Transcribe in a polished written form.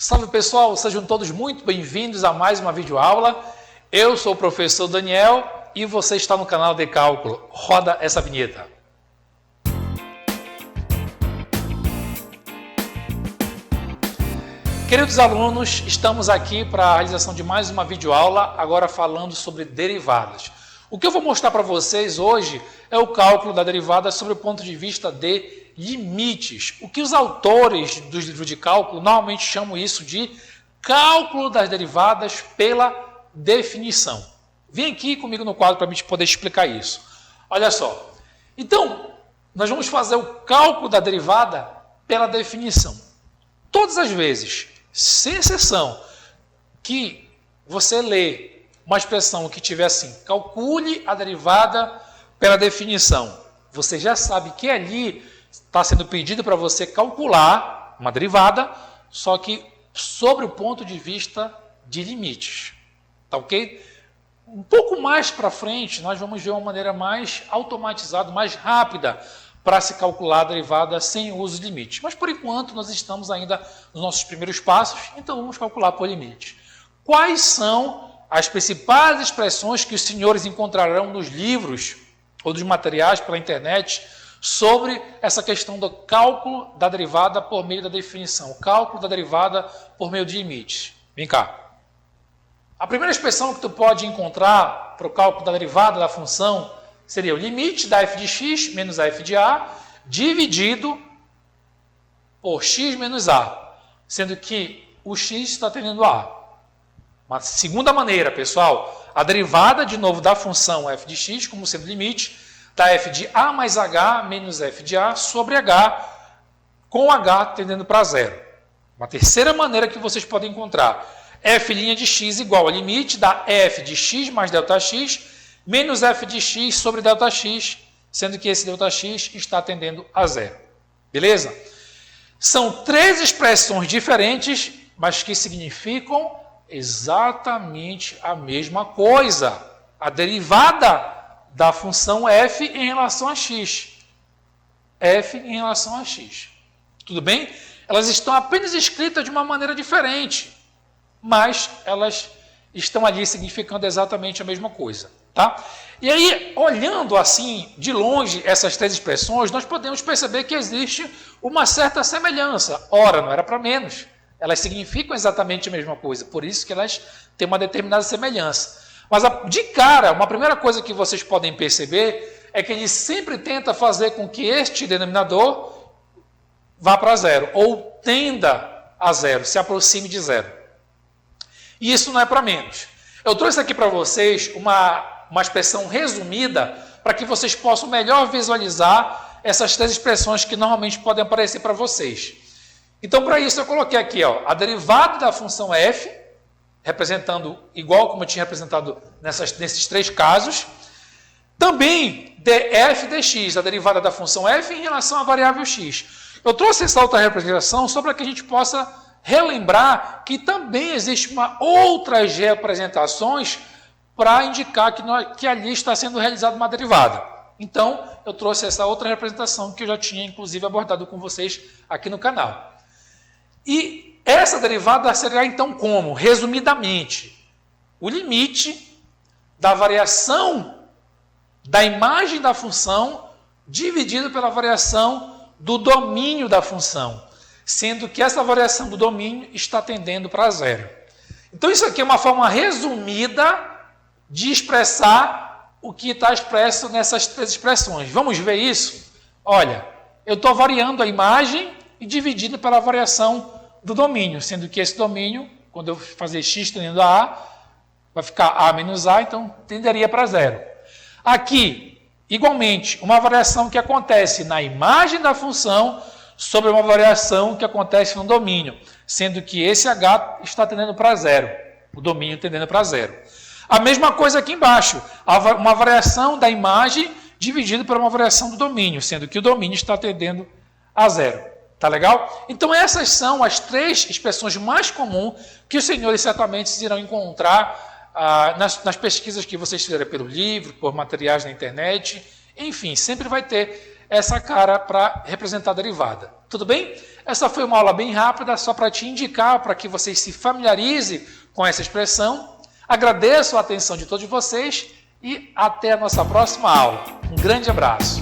Salve pessoal, sejam todos muito bem-vindos a mais uma videoaula. Eu sou o professor Daniel e você está no canal de cálculo. Roda essa vinheta. Queridos alunos, estamos aqui para a realização de mais uma videoaula, agora falando sobre derivadas. O que eu vou mostrar para vocês hoje é o cálculo da derivada sob o ponto de vista de limites. O que os autores dos livros de cálculo normalmente chamam isso de cálculo das derivadas pela definição. Vem aqui comigo no quadro para a gente poder explicar isso. Olha só. Então, nós vamos fazer o cálculo da derivada pela definição. Todas as vezes, sem exceção, que você lê uma expressão que tiver assim, calcule a derivada pela definição, você já sabe que ali está sendo pedido para você calcular uma derivada, só que sobre o ponto de vista de limites. Tá ok? Um pouco mais para frente, nós vamos ver uma maneira mais automatizada, mais rápida para se calcular a derivada sem o uso de limites. Mas, por enquanto, nós estamos ainda nos nossos primeiros passos, então vamos calcular por limites. Quais são as principais expressões que os senhores encontrarão nos livros ou dos materiais pela internet sobre essa questão do cálculo da derivada por meio da definição, o cálculo da derivada por meio de limites? Vem cá. A primeira expressão que tu pode encontrar para o cálculo da derivada da função seria o limite da f de x menos a f de a dividido por x menos a, sendo que o x está tendendo a a. Uma segunda maneira, pessoal, a derivada, de novo, da função f de x, como sendo limite da f de a mais h menos f de a sobre h, com h tendendo para zero. Uma terceira maneira que vocês podem encontrar, f' de x igual a limite da f de x mais ΔX menos f de x sobre ΔX, sendo que esse ΔX está tendendo a zero. Beleza? São três expressões diferentes, mas que significam exatamente a mesma coisa. A derivada da função f em relação a x. F em relação a x. Tudo bem? Elas estão apenas escritas de uma maneira diferente, mas elas estão ali significando exatamente a mesma coisa. Tá? E aí, olhando assim, de longe, essas três expressões, nós podemos perceber que existe uma certa semelhança. Ora, não era para menos. Elas significam exatamente a mesma coisa, por isso que elas têm uma determinada semelhança. Mas, de cara, uma primeira coisa que vocês podem perceber é que ele sempre tenta fazer com que este denominador vá para zero, ou tenda a zero, se aproxime de zero. E isso não é para menos. Eu trouxe aqui para vocês uma expressão resumida para que vocês possam melhor visualizar essas três expressões que normalmente podem aparecer para vocês. Então, para isso, eu coloquei aqui a derivada da função f, representando igual como eu tinha representado nesses três casos. Também df dx, a derivada da função f em relação à variável x. Eu trouxe essa outra representação só para que a gente possa relembrar que também existe outras representações para indicar que ali está sendo realizada uma derivada. Então, eu trouxe essa outra representação que eu já tinha, inclusive, abordado com vocês aqui no canal. E essa derivada será, então, como? Resumidamente, o limite da variação da imagem da função dividido pela variação do domínio da função, sendo que essa variação do domínio está tendendo para zero. Então, isso aqui é uma forma resumida de expressar o que está expresso nessas três expressões. Vamos ver isso? Olha, eu estou variando a imagem e dividindo pela variação do domínio, sendo que esse domínio, quando eu fazer x tendendo a a, vai ficar a menos a, então tenderia para zero. Aqui, igualmente, uma variação que acontece na imagem da função sobre uma variação que acontece no domínio, sendo que esse h está tendendo para zero, o domínio tendendo para zero. A mesma coisa aqui embaixo, uma variação da imagem dividida por uma variação do domínio, sendo que o domínio está tendendo a zero. Tá legal? Então essas são as três expressões mais comuns que os senhores certamente irão encontrar nas pesquisas que vocês fizerem pelo livro, por materiais na internet. Enfim, sempre vai ter essa cara para representar a derivada. Tudo bem? Essa foi uma aula bem rápida, só para te indicar, para que vocês se familiarizem com essa expressão. Agradeço a atenção de todos vocês e até a nossa próxima aula. Um grande abraço.